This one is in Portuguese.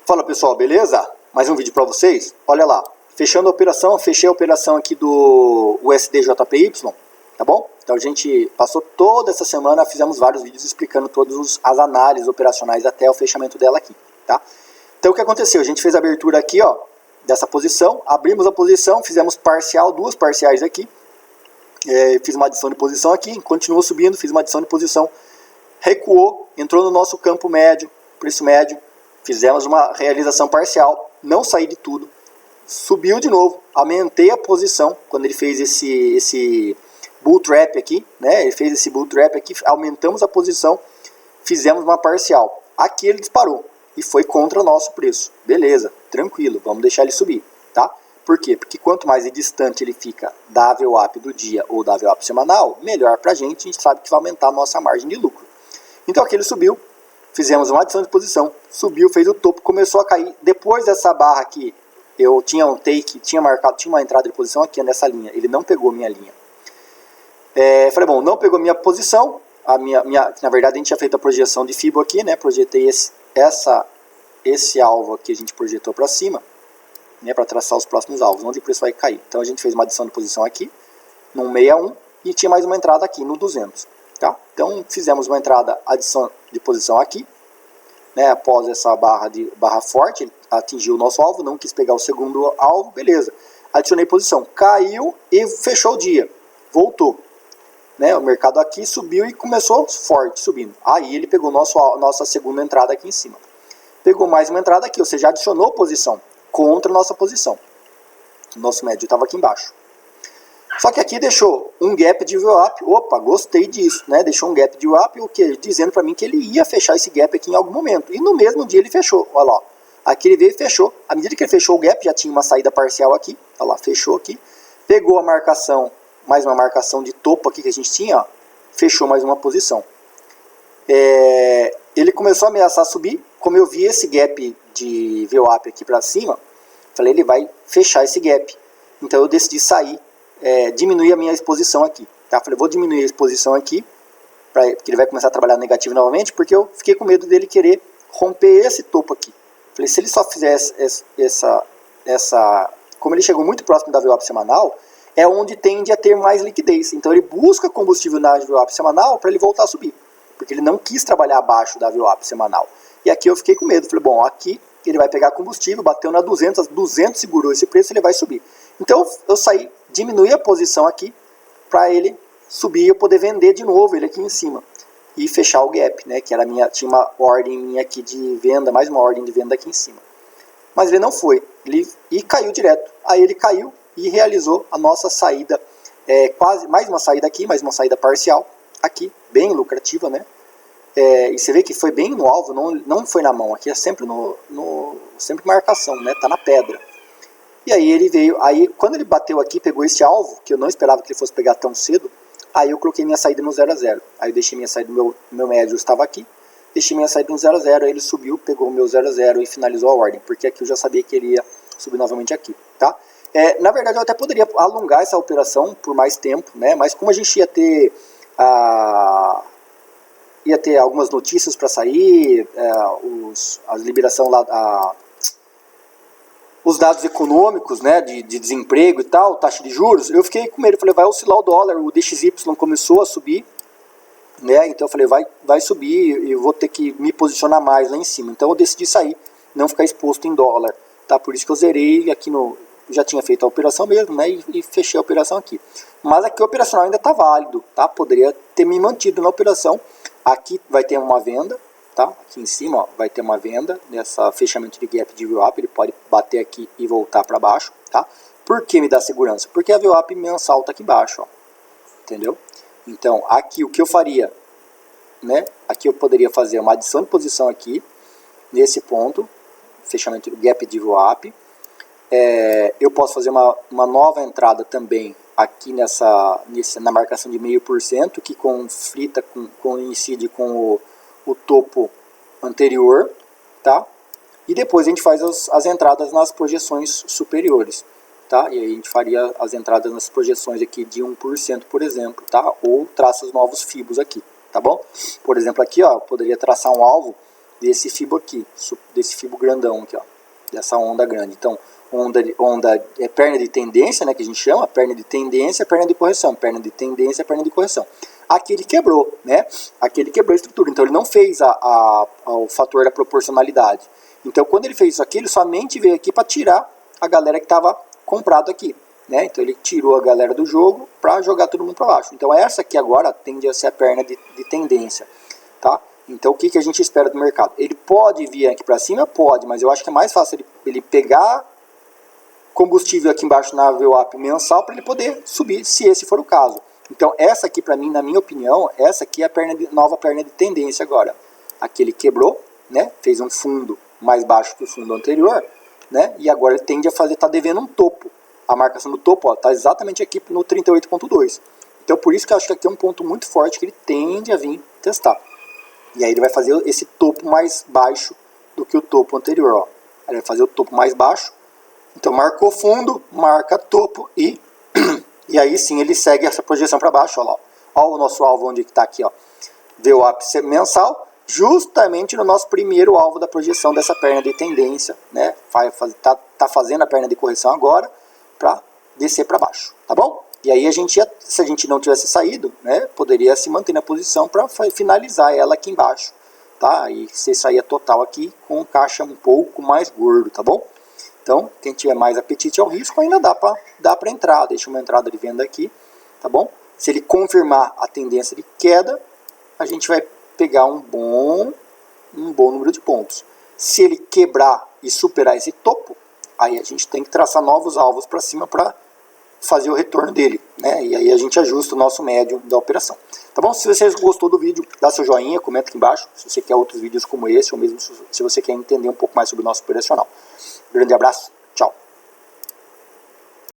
Fala pessoal, beleza? Mais um vídeo para vocês. Olha lá, fechando a operação, fechei a operação aqui do USDJPY, tá bom? Então a gente passou toda essa semana, fizemos vários vídeos explicando todas as análises operacionais até o fechamento dela aqui, tá? Então o que aconteceu? A gente fez a abertura aqui, ó, dessa posição, abrimos a posição, fizemos parcial, duas parciais aqui, fiz uma adição de posição aqui, continuou subindo, fiz uma adição de posição, recuou, entrou no nosso campo médio, preço médio, fizemos uma realização parcial, não saí de tudo, subiu de novo, aumentei a posição, quando ele fez esse bull trap aqui, né, ele fez esse bull trap aqui, aumentamos a posição, fizemos uma parcial, aqui ele disparou, e foi contra o nosso preço, beleza, tranquilo, vamos deixar ele subir, tá? Por quê? Porque quanto mais distante ele fica da VWAP do dia ou da VWAP semanal, melhor pra gente, a gente sabe que vai aumentar a nossa margem de lucro. Então aqui ele subiu, fizemos uma adição de posição, subiu, fez o topo, começou a cair. Depois dessa barra aqui, eu tinha um take, tinha uma entrada de posição aqui nessa linha, ele não pegou minha linha. Falei, bom, não pegou minha posição, na verdade a gente tinha feito a projeção de FIBO aqui, né, projetei esse alvo aqui, a gente projetou para cima, né, para traçar os próximos alvos, onde o preço vai cair. Então a gente fez uma adição de posição aqui, no 61, e tinha mais uma entrada aqui, no 200. Tá? Então fizemos uma entrada, adição de posição aqui, né, após essa barra forte, ele atingiu o nosso alvo, não quis pegar o segundo alvo, beleza. Adicionei posição, caiu e fechou o dia, voltou. Né, o mercado aqui subiu e começou forte, subindo. Aí ele pegou nossa segunda entrada aqui em cima. Pegou mais uma entrada aqui, ou seja, adicionou posição contra a nossa posição. O nosso médio estava aqui embaixo. Só que aqui deixou um gap de VWAP, opa, gostei disso, né? Deixou um gap de VWAP, o que? Dizendo para mim que ele ia fechar esse gap aqui em algum momento. E no mesmo dia ele fechou, olha lá. Aqui ele veio e fechou. À medida que ele fechou o gap, já tinha uma saída parcial aqui, olha lá, fechou aqui. Pegou a marcação, mais uma marcação de topo aqui que a gente tinha, ó, fechou mais uma posição. Ele começou a ameaçar subir, como eu vi esse gap de VWAP aqui para cima, falei, ele vai fechar esse gap. Então eu decidi sair, diminuir a minha exposição aqui. Tá? Falei, vou diminuir a exposição aqui, porque ele vai começar a trabalhar negativo novamente, porque eu fiquei com medo dele querer romper esse topo aqui. Falei, se ele só fizer como ele chegou muito próximo da VWAP semanal, é onde tende a ter mais liquidez. Então ele busca combustível na VWAP semanal para ele voltar a subir, porque ele não quis trabalhar abaixo da VWAP semanal. E aqui eu fiquei com medo, falei, bom, aqui ele vai pegar combustível, bateu na 200, 200 segurou esse preço, ele vai subir. Então eu saí, diminuí a posição aqui, para ele subir e eu poder vender de novo ele aqui em cima. E fechar o gap, né, que era tinha uma ordem minha aqui de venda, mais uma ordem de venda aqui em cima. Mas ele não foi, e caiu direto. Aí ele caiu e realizou a nossa saída, quase mais uma saída aqui, mais uma saída parcial, aqui, bem lucrativa, né? E você vê que foi bem no alvo, não foi na mão, aqui é sempre sempre marcação, né? Tá na pedra. E aí ele veio, aí quando ele bateu aqui, pegou esse alvo, que eu não esperava que ele fosse pegar tão cedo, aí eu coloquei minha saída no 0 a 0. Aí eu deixei minha saída, meu médio estava aqui, deixei minha saída no 0 a 0, aí ele subiu, pegou o meu 0 a 0 e finalizou a ordem, porque aqui eu já sabia que ele ia subir novamente aqui, tá? Na verdade eu até poderia alongar essa operação por mais tempo, né? Mas como a gente ia ter algumas notícias para sair, a liberação lá, os dados econômicos, né, de desemprego e tal, taxa de juros, eu fiquei com medo, falei, vai oscilar o dólar, o DXY começou a subir, né, então eu falei, vai subir e eu vou ter que me posicionar mais lá em cima, então eu decidi sair, não ficar exposto em dólar, tá, por isso que eu zerei aqui já tinha feito a operação mesmo, né, e fechei a operação aqui, mas aqui o operacional ainda está válido, tá, poderia ter me mantido na operação. Aqui vai ter uma venda, tá? Aqui em cima, ó, vai ter uma venda nessa fechamento de gap de VWAP, ele pode bater aqui e voltar para baixo, tá? Por que me dá segurança? Porque a VWAP mensal está aqui embaixo, ó, entendeu? Então, aqui o que eu faria, né? Aqui eu poderia fazer uma adição de posição aqui, nesse ponto, fechamento do gap de VWAP. Eu posso fazer uma nova entrada também aqui na marcação de 0,5%, que conflita, coincide com o topo anterior, tá? E depois a gente faz as entradas nas projeções superiores, tá? E aí a gente faria as entradas nas projeções aqui de 1%, por exemplo, tá? Ou traça os novos fibos aqui, tá bom? Por exemplo, aqui, ó, eu poderia traçar um alvo desse fibo aqui, desse fibo grandão aqui, ó, dessa onda grande. Então, onda é perna de tendência, né, que a gente chama, perna de tendência, perna de correção, perna de tendência, perna de correção. Aqui ele quebrou, né? Aqui ele quebrou a estrutura, então ele não fez o fator da proporcionalidade. Então, quando ele fez isso aqui, ele somente veio aqui para tirar a galera que estava comprado aqui, né? Então ele tirou a galera do jogo para jogar todo mundo para baixo. Então essa aqui agora tende a ser a perna de tendência, tá? Então o que a gente espera do mercado? Ele pode vir aqui para cima? Pode, mas eu acho que é mais fácil ele pegar combustível aqui embaixo na VWAP mensal para ele poder subir, se esse for o caso. Então essa aqui para mim, na minha opinião, essa aqui é a nova perna de tendência agora. Aqui ele quebrou, né? Fez um fundo mais baixo que o fundo anterior, né? E agora ele tende a fazer, tá devendo um topo. A marcação do topo está exatamente aqui no 38.2. Então por isso que eu acho que aqui é um ponto muito forte que ele tende a vir testar. E aí ele vai fazer esse topo mais baixo do que o topo anterior, ó. Ele vai fazer o topo mais baixo. Então marcou fundo, marca topo e aí sim ele segue essa projeção para baixo, ó lá. Ó o nosso alvo onde está aqui, ó. VWAP mensal, justamente no nosso primeiro alvo da projeção dessa perna de tendência, né? Tá fazendo a perna de correção agora para descer para baixo, tá bom? E aí se a gente não tivesse saído, né, poderia se manter na posição para finalizar ela aqui embaixo, tá? E você saía total aqui com caixa um pouco mais gordo, tá bom? Então, quem tiver mais apetite ao risco, ainda dá para entrar. Deixa uma entrada de venda aqui, tá bom? Se ele confirmar a tendência de queda, a gente vai pegar um bom número de pontos. Se ele quebrar e superar esse topo, aí a gente tem que traçar novos alvos para cima para fazer o retorno dele, né? E aí a gente ajusta o nosso médio da operação. Tá bom? Se você gostou do vídeo, dá seu joinha, comenta aqui embaixo se você quer outros vídeos como esse, ou mesmo se você quer entender um pouco mais sobre o nosso operacional. Grande abraço, tchau!